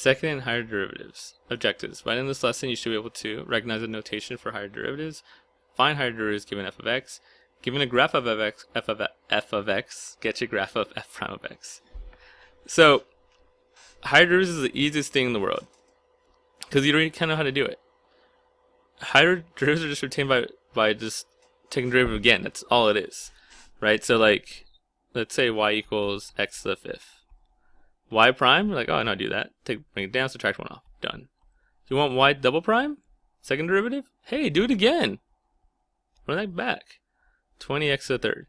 Second and higher derivatives. Objectives. By the end of this lesson, you should be able to recognize the notation for higher derivatives, find higher derivatives given f of x. Given a graph of f of x, get your graph of f prime of x. So, higher derivatives is the easiest thing in the world, because you already kind of know how to do it. Higher derivatives are just obtained by just taking derivative again. That's all it is, right? So like, let's say y equals x to the fifth. Y prime, we're like, oh, I know how to do that. Bring it down, subtract one off. Done. You want y double prime? Second derivative? Hey, do it again. Run that back. 20x to the third.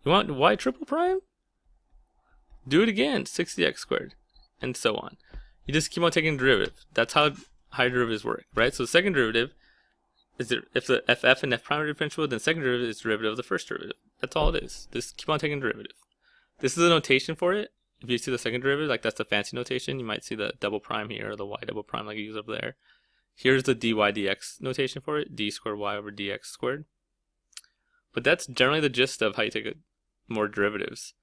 You want y triple prime? Do it again. 60x squared. And so on. You just keep on taking derivative. That's how higher derivatives work, right? So the second derivative is if the ff and f prime are differentiable, then second derivative is derivative of the first derivative. That's all it is. Just keep on taking derivative. This is the notation for it. If you see the second derivative, like that's the fancy notation. You might see the double prime here, or the y double prime like you use over there. Here's the dy dx notation for it, d squared y over dx squared. But that's generally the gist of how you take more derivatives,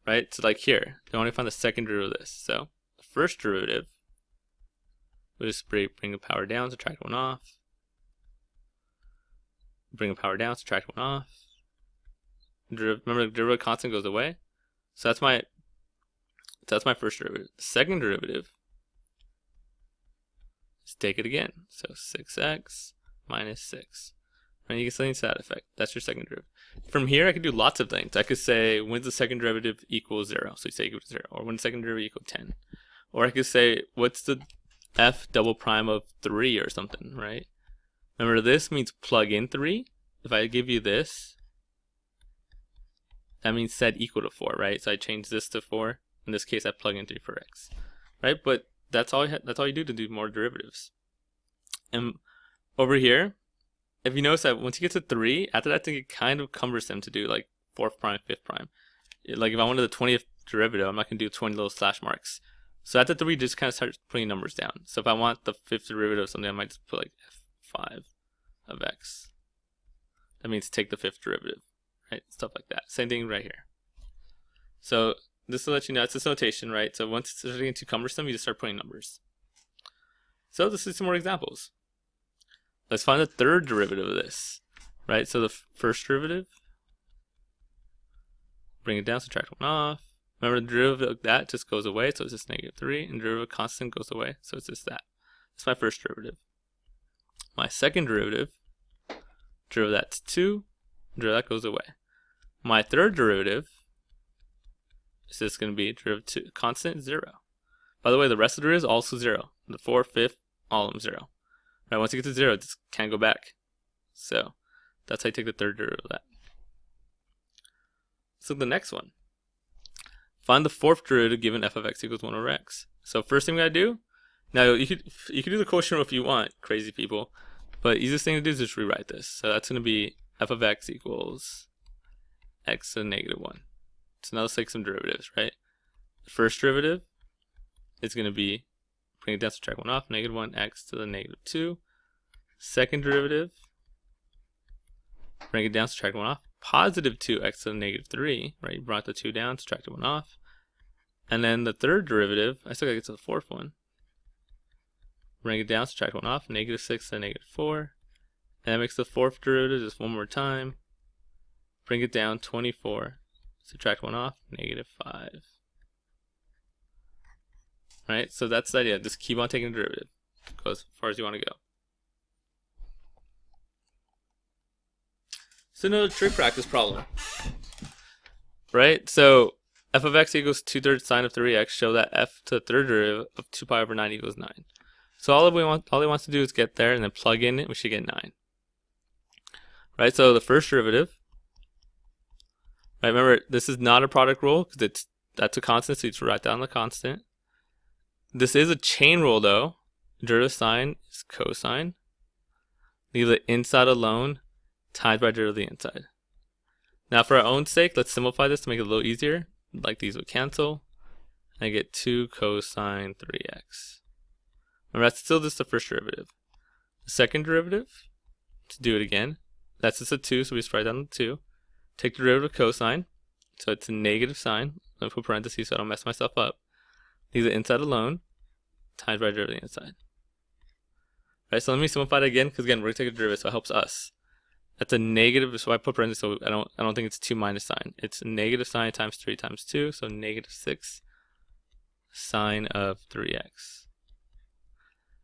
right? So like here, you want to find the second derivative of this. So the first derivative, we'll just bring the power down, subtract one off. Bring the power down, subtract one off. Remember, the derivative constant goes away. So that's my first derivative. The second derivative is take it again. So 6x minus 6. And you get something to that effect. That's your second derivative. From here, I could do lots of things. I could say, when the second derivative equals 0? So you say equal to 0. Or when the second derivative equals 10. Or I could say, what's the f double prime of 3 or something, right? Remember, this means plug in 3. If I give you this, that means set equal to 4, right? So I change this to 4. In this case, I plug in 3 for x, right? But that's all you do to do more derivatives. And over here, if you notice that once you get to 3, after that, it gets kind of cumbersome to do like 4th prime, 5th prime. Like if I wanted the 20th derivative, I'm not going to do 20 little slash marks. So after 3, just kind of start putting numbers down. So if I want the 5th derivative of something, I might just put like f5 of x. That means take the 5th derivative, right? Stuff like that. Same thing right here. So this will let you know it's this notation, right? So once it's getting too cumbersome, you just start putting numbers. So let's see some more examples. Let's find the third derivative of this, right? So the first derivative, bring it down, subtract one off. Remember, the derivative of that just goes away, so it's just negative 3, and derivative constant goes away, so it's just that. That's my first derivative. My second derivative of that's 2, derivative that goes away. My third derivative is just going to be derivative constant 0. By the way, the rest of the derivative is also 0. The 4th, 5th, all of them 0. Right, once you get to 0, it just can't go back. So that's how you take the third derivative of that. So the next one. Find the fourth derivative given f of x equals 1 over x. So first thing we gotta do, now you could do the quotient rule if you want, crazy people, but easiest thing to do is just rewrite this. So that's gonna be f of x equals x to the negative 1. So now let's take some derivatives, right? The first derivative is gonna be, bring it down, subtract 1 off, negative 1 x to the negative 2. Second derivative, bring it down, subtract 1 off, positive 2x to the negative 3, right? You brought the 2 down, subtracted 1 off. And then the third derivative, I still gotta get to the fourth one. Bring it down, subtract 1 off, negative 6 to negative 4. And that makes the fourth derivative just one more time. Bring it down, 24, subtract 1 off, negative 5. Right? So that's the idea. Just keep on taking the derivative. Go as far as you want to go. So another trig practice problem. Right? So f of x equals 2/3 sine of 3x. Show that f to the third derivative of 2 pi over 9 equals 9. So all he wants to do is get there and then plug in it. We should get 9. Right? So the first derivative. Right? Remember, this is not a product rule because that's a constant, so you just write down the constant. This is a chain rule though. Derivative sign is cosine. Leave the inside alone. Times by derivative of the inside. Now for our own sake, let's simplify this to make it a little easier. Like these would cancel. I get 2 cosine 3x. Remember, that's still just the first derivative. The second derivative, to do it again, that's just a 2, so we just write down the 2. Take the derivative of cosine, so it's a negative sign. Let me put parentheses so I don't mess myself up. Leave the inside alone. times right derivative of the inside. Right, so let me simplify it again, because again, we're going to take a derivative, so it helps us. That's a negative, so I put parentheses, so I don't think it's 2 minus sign. It's a negative sign times 3 times 2, so negative 6 sine of 3x.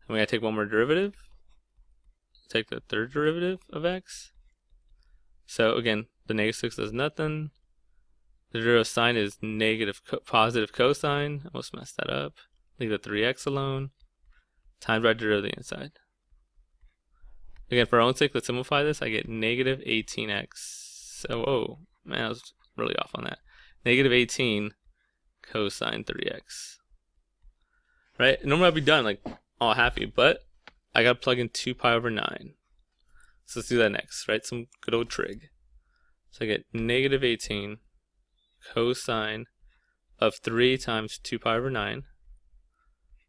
And we gotta take one more derivative. Take the third derivative of x. So again, the negative 6 does nothing. The derivative of sine is positive cosine. I almost messed that up. Leave the 3x alone. Times right derivative of the inside. Again, for our own sake, let's simplify this. I get negative 18x. So, oh, man, I was really off on that. Negative 18 cosine 3x. Right? Normally I'd be done, like, all happy, but I gotta plug in 2 pi over 9. So let's do that next, right? Some good old trig. So I get negative 18 cosine of 3 times 2 pi over 9.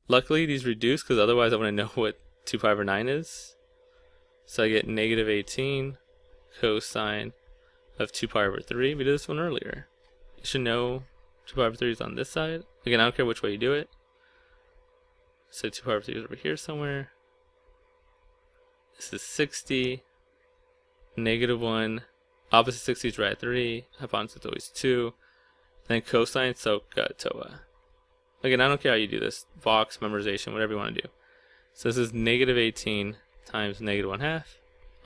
Luckily, these reduce, because otherwise I want to know what 2 pi over 9 is. So I get negative 18 cosine of 2 pi over 3. We did this one earlier. You should know 2 pi over 3 is on this side. Again, I don't care which way you do it. So 2 pi over 3 is over here somewhere. This is 60. Negative 1. Opposite 60 is right at 3. Hypotenuse is always 2. Then cosine, so toa. Again, I don't care how you do this. Box, memorization, whatever you want to do. So this is negative 18 times negative 1/2,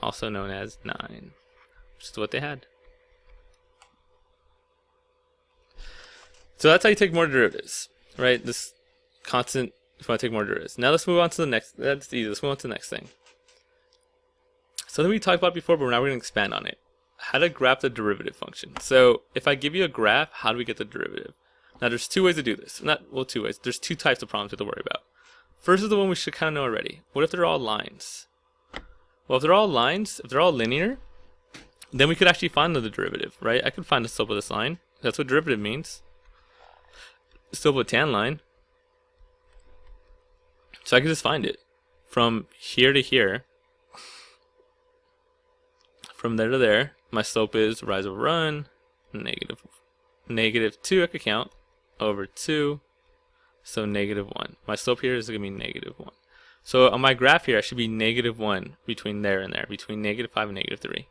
also known as 9, which is what they had. So that's how you take more derivatives, right? This constant, if you want to take more derivatives. Now let's move on to the next, that's easy, let's move on to the next thing. Something we talked about before, but now we're going to expand on it. How to graph the derivative function. So if I give you a graph, how do we get the derivative? Now there's 2 ways to do this. Well, 2 ways. There's 2 types of problems you have to worry about. First is the one we should kind of know already. What if they're all lines? Well, if they're all lines, if they're all linear, then we could actually find the derivative, right? I could find the slope of this line. That's what derivative means. The slope of a tan line. So I can just find it. From here to here, from there to there, my slope is rise over run, negative 2, I could count, over 2, so negative 1. My slope here is going to be negative 1. So on my graph here, I should be negative 1 between there and there, between negative 5 and negative 3.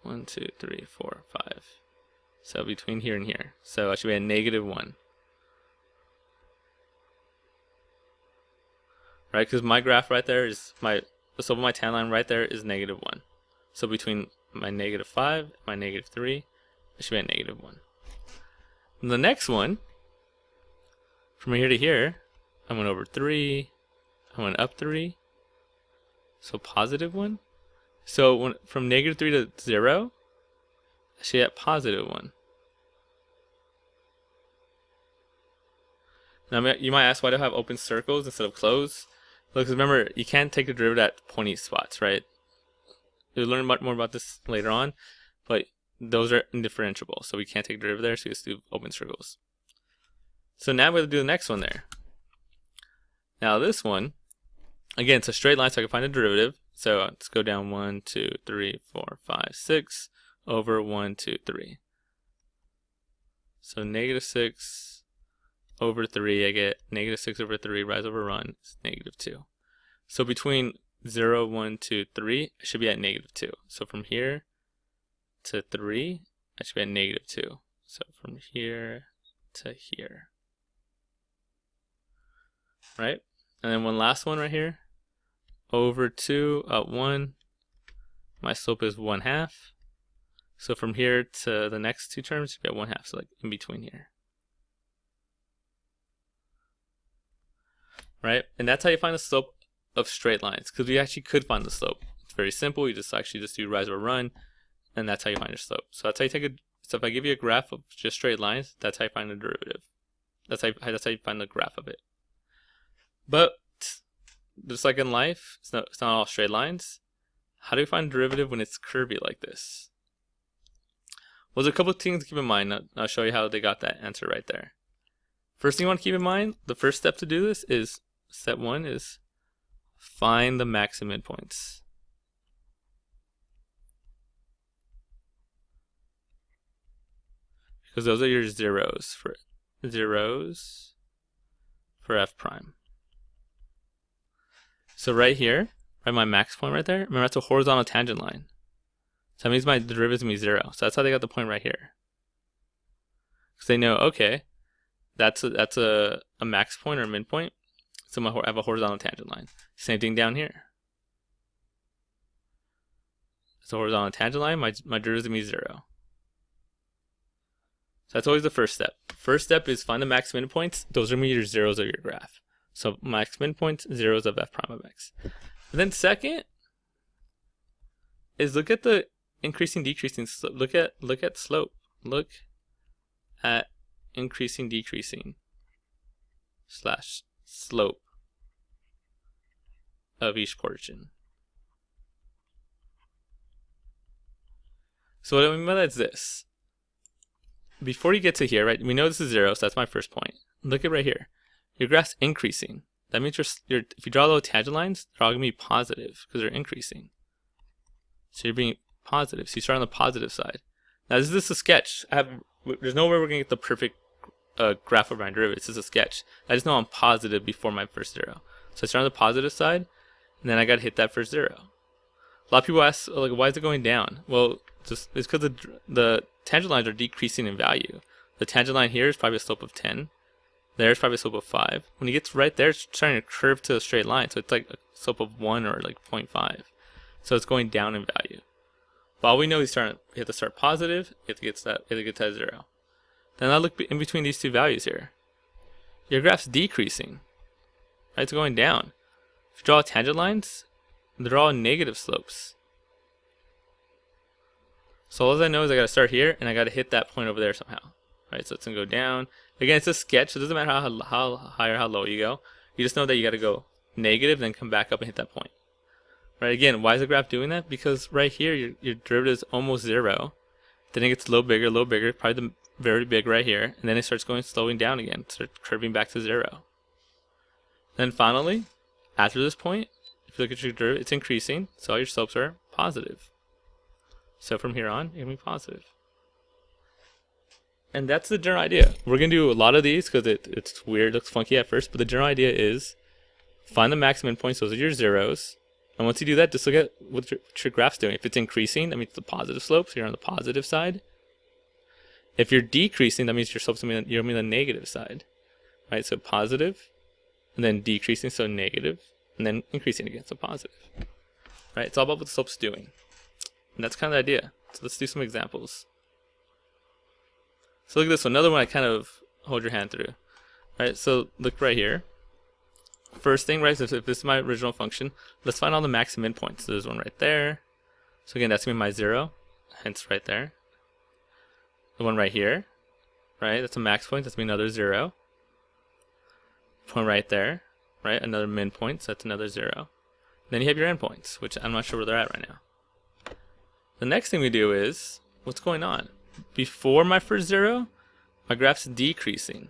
1, 2, 3, 4, 5. So between here and here. So I should be at negative 1. Right, because my graph right there is, the slope of my tan line right there is negative 1. So between my negative 5 and my negative 3, I should be at negative 1. And the next one, from here to here, I went over 3, I went up 3, so positive 1. So from negative 3 to 0, I should be at positive 1. Now you might ask, why do I have open circles instead of closed? Look, remember, you can't take the derivative at pointy spots, right? You'll learn more about this later on, but those are indifferentiable, so we can't take derivative there, so you just do open circles. So now we're going to do the next one there. Now this one, again, it's a straight line, so I can find a derivative. So let's go down 1, 2, 3, 4, 5, 6 over 1, 2, 3. So negative 6 over 3, I get negative 6 over 3, rise over run, is negative 2. So between 0, 1, 2, 3, I should be at negative 2. So from here to 3, I should be at negative 2. So from here to here. Right? And then one last one right here. Over 2, up 1. My slope is 1/2. So from here to the next 2 terms, you get 1/2. So like in between here. Right? And that's how you find the slope of straight lines. Because we actually could find the slope. It's very simple. You just actually do rise or run. And that's how you find your slope. So that's how you take a. So if I give you a graph of just straight lines, that's how you find the derivative. That's how you find the graph of it. But just like in life, it's not all straight lines. How do we find derivative when it's curvy like this? Well, there's a couple of things to keep in mind. I'll show you how they got that answer right there. First thing you want to keep in mind, the first step to do this is, step 1 is find the max and midpoints. Because those are your zeros for f prime. So right here, right, my max point right there, remember that's a horizontal tangent line. So that means my derivative is going to be 0. So that's how they got the point right here. Because they know, okay, that's a max point or a min point. So I have a horizontal tangent line. Same thing down here. It's a horizontal tangent line, my derivative is going to be 0. So that's always the first step. First step is find the max min points. Those are going to be your zeros of your graph. So max min points, zeros of f prime of x. And then second is look at the increasing, decreasing slope. Look at slope. Look at increasing, decreasing slash slope of each portion. So what I mean by that is this. Before you get to here, right, we know this is 0, so that's my first point. Look at right here. Your graph's increasing. That means if you draw little tangent lines, they're all going to be positive because they're increasing. So you're being positive. So you start on the positive side. Now this is a sketch. There's no way we're going to get the perfect graph of my derivative. This is a sketch. I just know I'm positive before my first 0. So I start on the positive side, and then I got to hit that first 0. A lot of people ask, like, why is it going down? Well, it's because the tangent lines are decreasing in value. The tangent line here is probably a slope of 10. There's probably a slope of 5. When it gets right there, it's starting to curve to a straight line. So it's like a slope of 1 or like 0.5. So it's going down in value. But all we know is you have to start positive, you have to get to that 0. Then I look in between these two values here. Your graph's decreasing. Right? It's going down. If you draw tangent lines, they're all negative slopes. So all I know is I got to start here and I got to hit that point over there somehow. Right? So it's going to go down. Again, it's a sketch, so it doesn't matter how high or how low you go. You just know that you got to go negative, then come back up and hit that point. Right? Again, why is the graph doing that? Because right here, your derivative is almost 0. Then it gets a little bigger, probably very big right here, and then it starts slowing down again, starts curving back to 0. Then finally, after this point, if you look at your derivative, it's increasing, so all your slopes are positive. So from here on, you're going to be positive. And that's the general idea. We're going to do a lot of these because it's weird, looks funky at first, but the general idea is find the maximum points, those are your zeros. And once you do that, just look at what your graph's doing. If it's increasing, that means it's the positive slope, so you're on the positive side. If you're decreasing, that means your slope's going to be on the negative side. Right, so positive, and then decreasing, so negative, and then increasing again, so positive. Right, it's all about what the slope's doing. And that's kind of the idea. So let's do some examples. So look at this one, another one I kind of hold your hand through. Right, so look right here. First thing, right, so if this is my original function, let's find all the max and min points. So there's one right there. So again, that's going to be my 0, hence right there. The one right here, right, that's a max point, that's going to be another 0. Point right there, right, another min point, so that's another 0. Then you have your endpoints, which I'm not sure where they're at right now. The next thing we do is, what's going on? Before my first 0, my graph's decreasing.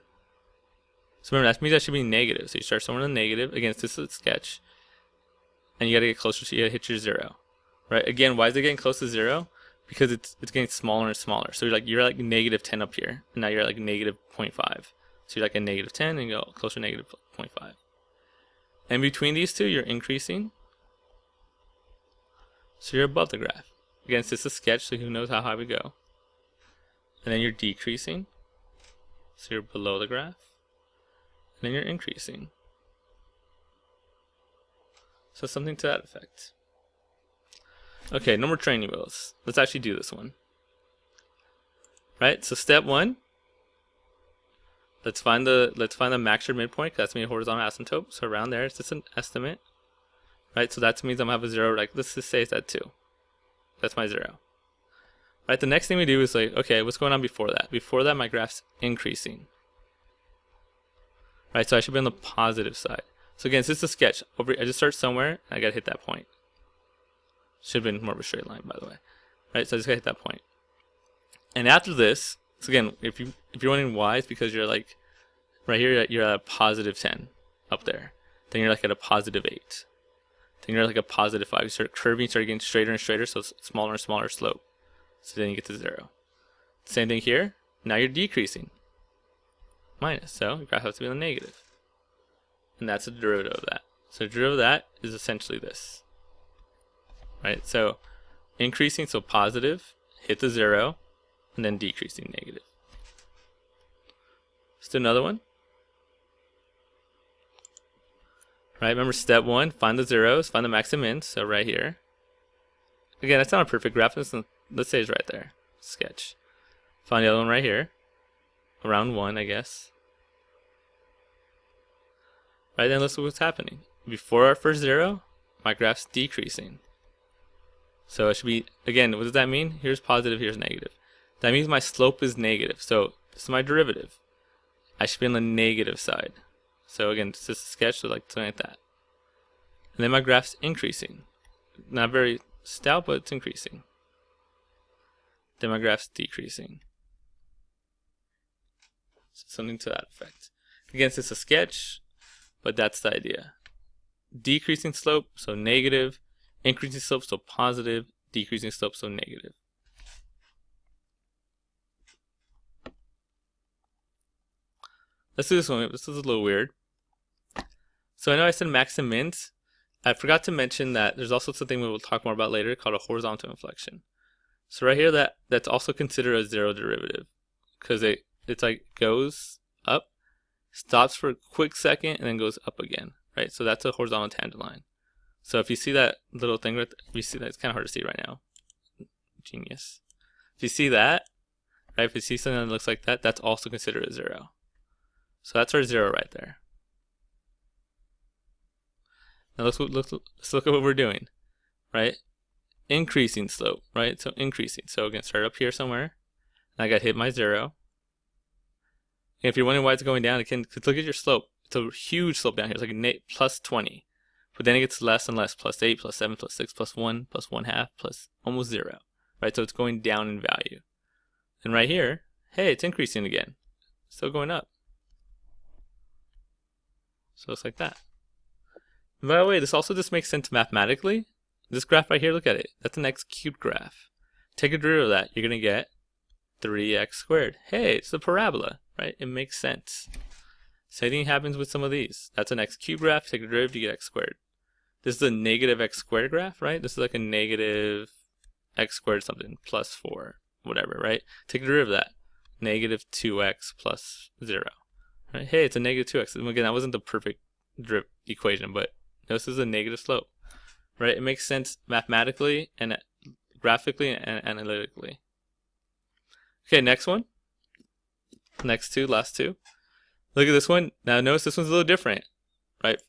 So remember, that means that should be negative. So you start somewhere in the negative. Again, this is a sketch. And you got to get closer, so you got to hit your 0. Right? Again, why is it getting close to 0? Because it's getting smaller and smaller. So you're like negative 10 up here. And now you're like negative 0.5. So you're like a negative 10 and you go closer to negative 0.5. And between these two, you're increasing. So you're above the graph. Again, it's just a sketch, so who knows how high we go. And then you're decreasing. So you're below the graph. And then you're increasing. So something to that effect. Okay, no more training wheels. Let's actually do this one. Right, so step 1. Let's find the max or midpoint, because that's going to be a horizontal asymptote. So around there, it's just an estimate. Right, so that means I'm going to have a 0, like let's just say it's at 2. That's my 0. Right, the next thing we do is like, okay, what's going on before that? Before that, my graph's increasing. Right, so I should be on the positive side. So again, it's just a sketch. I just start somewhere, and I got to hit that point. Should have been more of a straight line, by the way. Right, so I just got to hit that point. And after this, so again, if you're wondering why, it's because you're like, right here, you're at a positive 10 up there. Then you're like at a positive 8. Then you're like a positive 5. You start curving, start getting straighter and straighter, so it's smaller and smaller slope. So then you get to 0. Same thing here. Now you're decreasing. Minus, so your graph has to be on the negative. And that's the derivative of that. So the derivative of that is essentially this, right? So increasing, so positive, hit the 0, and then decreasing, negative. Let's do another one. Right, remember step 1, find the zeros, find the max and min, so right here. Again, that's not a perfect graph, let's say it's right there. Sketch. Find the other one right here. Around 1, I guess. Right, then let's look what's happening. Before our first 0, my graph's decreasing. So it should be, again, what does that mean? Here's positive, here's negative. That means my slope is negative, so this is my derivative. I should be on the negative side. So again, it's just a sketch, so like something like that. And then my graph's increasing. Not very stout, but it's increasing. Then my graph's decreasing. So something to that effect. Again, it's just a sketch, but that's the idea. Decreasing slope, so negative. Increasing slope, so positive. Decreasing slope, so negative. Let's do this one. This is a little weird. So I know I said max and mins. I forgot to mention that there's also something we will talk more about later called a horizontal inflection. So right here, that's also considered a 0 derivative because it's like goes up, stops for a quick second, and then goes up again, right? So that's a horizontal tangent line. So if you see that little thing, if you see that, it's kind of hard to see right now. Genius. If you see that, right? If you see something that looks like that, that's also considered a 0. So that's our 0 right there. Now let's look at what we're doing, right? Increasing slope, right? So increasing. So again, start up here somewhere. And I got hit my 0. And if you're wondering why it's going down, look at your slope. It's a huge slope down here. It's like plus 20. But then it gets less and less. Plus 8, plus 7, plus 6, plus 1, plus 1/2, plus almost 0. Right? So it's going down in value. And right here, hey, it's increasing again. Still going up. So it's like that. And by the way, this also just makes sense mathematically. This graph right here, look at it. That's an x cubed graph. Take a derivative of that. You're going to get 3x squared. Hey, it's a parabola, right? It makes sense. Same thing happens with some of these. That's an x cubed graph. Take a derivative, you get x squared. This is a negative x squared graph, right? This is like a negative x squared something, plus 4, whatever, right? Take a derivative of that. Negative 2x plus 0. Right? Hey, it's a negative 2x. And again, that wasn't the perfect equation, but this is a negative slope, right? It makes sense mathematically and graphically and analytically. Okay, next one. Next two, last two. Look at this one. Now notice this one's a little different, right?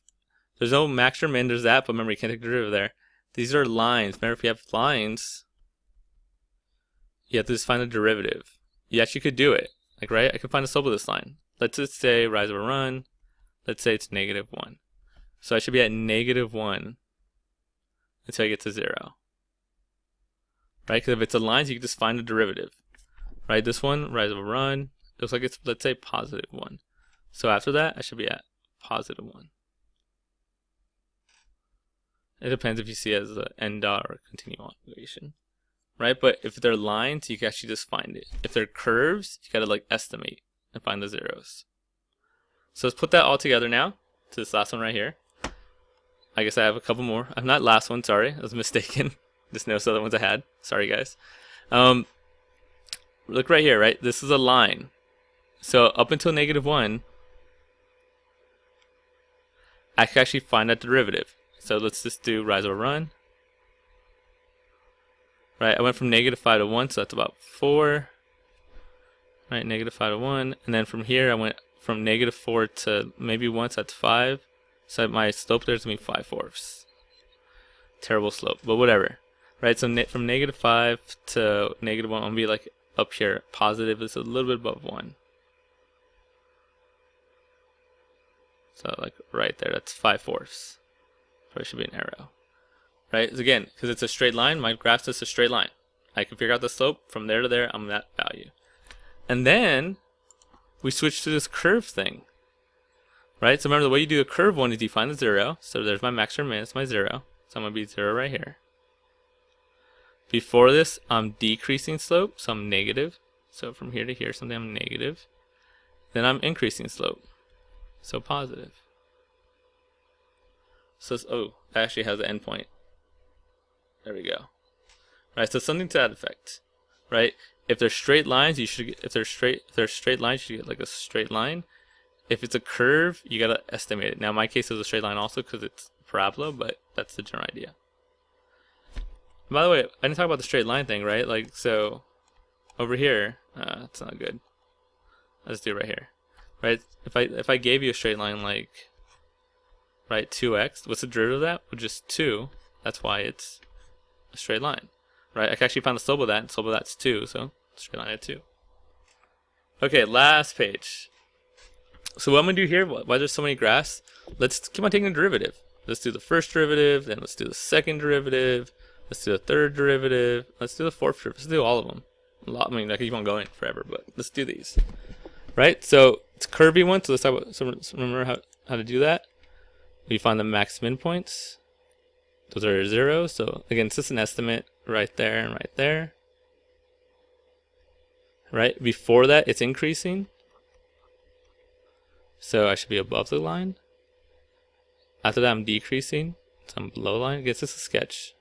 There's no max or min, there's that, but remember you can't take the derivative there. These are lines. Remember, if you have lines, you have to just find the derivative. You actually could do it. Like, right? I could find the slope of this line. Let's just say rise over run. Let's say it's negative 1. So I should be at negative 1 until I get to 0. Right? Because if it's a line, you can just find the derivative. Right? This one, rise over run, looks like it's, let's say, positive 1. So after that, I should be at positive 1. It depends if you see it as an end dot or a continuation. Right? But if they're lines, you can actually just find it. If they're curves, you gotta like estimate and find the zeros. So let's put that all together now to this last one right here. I guess I have a couple more. I'm not last one, sorry. I was mistaken. Just noticed the other ones I had. Sorry, guys. Look right here, right? This is a line. So up until negative 1, I can actually find that derivative. So let's just do rise over run. Right, I went from negative 5 to 1, so that's about 4. Right, negative 5 to 1. And then from here, I went from negative 4 to maybe 1, so that's 5. So my slope there is going to be 5/4. Terrible slope, but whatever. Right, so from negative 5 to negative 1, I'm going to be like up here. Positive is a little bit above 1. So like right there, that's 5/4. Probably should be an arrow. Right, again, because it's a straight line, my graph's just a straight line. I can figure out the slope from there to there, I'm that value. And then we switch to this curve thing. Right, so remember the way you do a curve one is you find the 0. So there's my max or min, it's my 0. So I'm going to be 0 right here. Before this, I'm decreasing slope, so I'm negative. So from here to here, something I'm negative. Then I'm increasing slope, so positive. So oh, it actually has an endpoint. There we go. Right, so something to that effect. Right? If they're straight lines, you should get, if they're straight lines, you should get like a straight line. If it's a curve, you gotta estimate it. Now in my case it was a straight line also because it's parabola, but that's the general idea. By the way, I didn't talk about the straight line thing, right? Like, so over here, it's not good. Let's do it right here. Right? If I gave you a straight line like, right, 2x, what's the derivative of that? Well, just 2. That's why it's a straight line. Right? I can actually find the slope of that, and slope of that's 2, so straight line at 2. Okay, last page. So what I'm going to do here, why there's so many graphs, let's keep on taking the derivative. Let's do the first derivative, then let's do the second derivative, let's do the third derivative, let's do the fourth derivative, let's do all of them. I mean, I could keep on going forever, but let's do these. Right? So it's curvy one, so let's talk about, so remember how to do that. We find the max min points. Those are 0, so again, it's just an estimate right there and right there. Right? Before that, it's increasing. So I should be above the line. After that, I'm decreasing. So I'm below the line. I guess it's a sketch.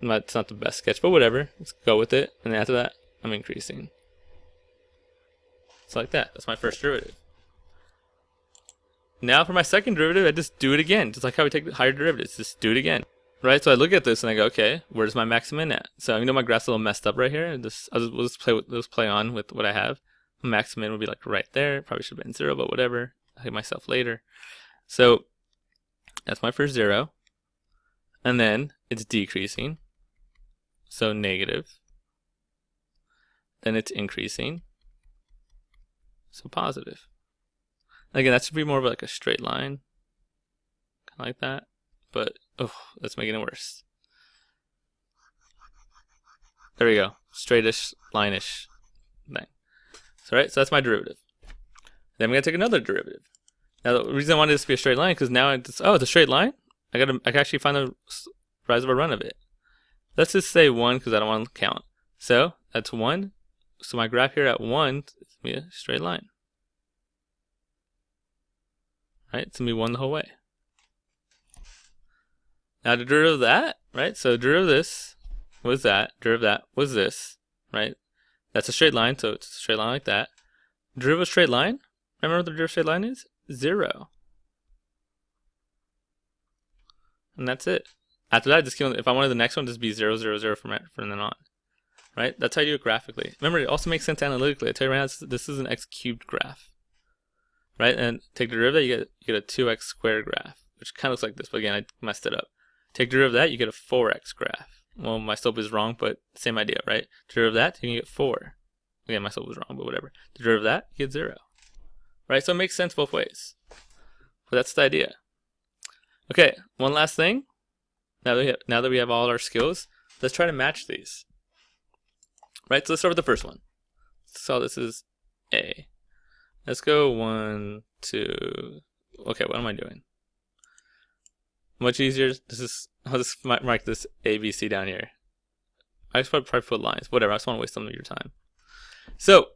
It's not the best sketch, but whatever. Let's go with it. And then after that, I'm increasing. It's like that. That's my first derivative. Now for my second derivative, I just do it again. Just like how we take the higher derivatives. Just do it again. Right? So I look at this and I go, okay, where's my maximum at? So I know my graph's a little messed up right here. We'll just play on with what I have. Maximum would be like right there. Probably should have been 0, but whatever. I'll hit myself later. So that's my first 0. And then it's decreasing. So negative. Then it's increasing. So positive. Again, that should be more of like a straight line. Kind of like that. But, oh, that's making it worse. There we go. Straightish, line-ish thing. So, right, so that's my derivative. Then I'm going to take another derivative. Now, the reason I wanted this to be a straight line, because now it's a straight line. I can actually find the rise of a run of it. Let's just say 1, because I don't want to count. So, that's 1. So my graph here at 1 is going to be a straight line. Right, it's going to be 1 the whole way. Now to derive that, right, so derive this was that, derive that was this, right? That's a straight line, so it's a straight line like that. Derive a straight line, remember what the derivative straight line is? 0. And that's it. After that, just if I wanted the next one, just be 0, 0, 0 from then on. Right? That's how you do it graphically. Remember, it also makes sense analytically. I tell you right now, this is an x cubed graph. Right? And take the derivative, you get a 2x squared graph, which kind of looks like this, but again, I messed it up. Take derivative of that, you get a 4x graph. Well, my slope is wrong, but same idea, right? Derivative of that, you can get 4. Again, my slope was wrong, but whatever. The derivative of that, you get 0. Right? So it makes sense both ways. But that's the idea. Okay, one last thing. Now that we have all our skills, let's try to match these. Right, so let's start with the first one. So this is A. Let's go 1, 2. Okay, what am I doing? Much easier. I'll just mark this A, B, C down here. I just probably put lines. Whatever, I just want to waste some of your time. So,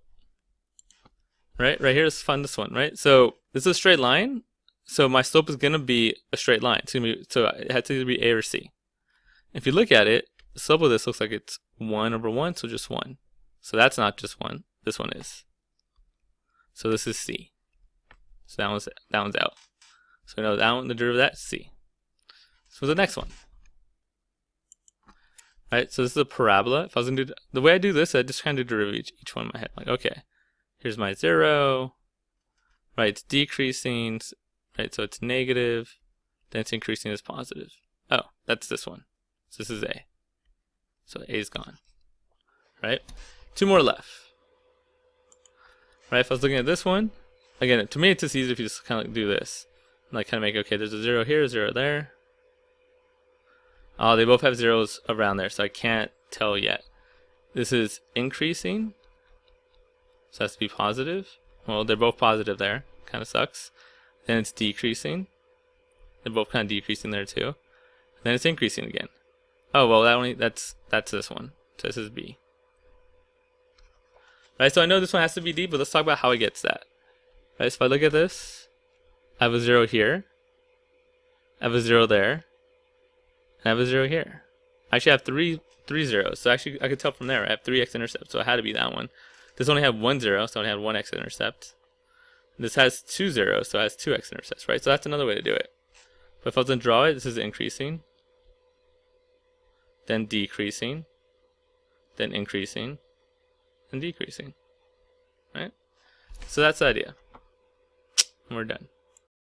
right here, let's find this one, right? So this is a straight line. So my slope is going to be a straight line. It's gonna be, so it had to either be A or C. If you look at it, the slope of this looks like it's 1 over 1, so just 1. So that's not just 1. This one is. So this is C. So that one's out. So we know that one, the derivative of that is C. So the next one. Right, so this is a parabola. If I was going to do the way I do this, I just kind of do derivative each one in my head. Like, okay, here's my 0. Right, it's decreasing. Right, so it's negative. Then it's increasing as positive. Oh, that's this one. So this is A. So A is gone. Right? 2 more left. Right, if I was looking at this one, again, to me it's just easier if you just kind of like do this. Like kind of make, okay, there's a 0 here, 0 there. Oh, they both have zeros around there, so I can't tell yet. This is increasing. So it has to be positive. Well, they're both positive there. Kind of sucks. Then it's decreasing. They're both kind of decreasing there too. Then it's increasing again. Oh well, that's this one. So this is B. Right, so I know this one has to be D, but let's talk about how it gets that. Right, so if I look at this, I have a 0 here. I have a 0 there, and I have a 0 here. I actually have three zeros, so actually I could tell from there I have 3 x-intercepts, so it had to be that one. This only had 1 0, so it only had 1 x-intercept. This has 2 zeros, so it has 2 x-intercepts, right? So that's another way to do it. But if I was to draw it, this is increasing, then decreasing, then increasing, and decreasing, right? So that's the idea. And we're done.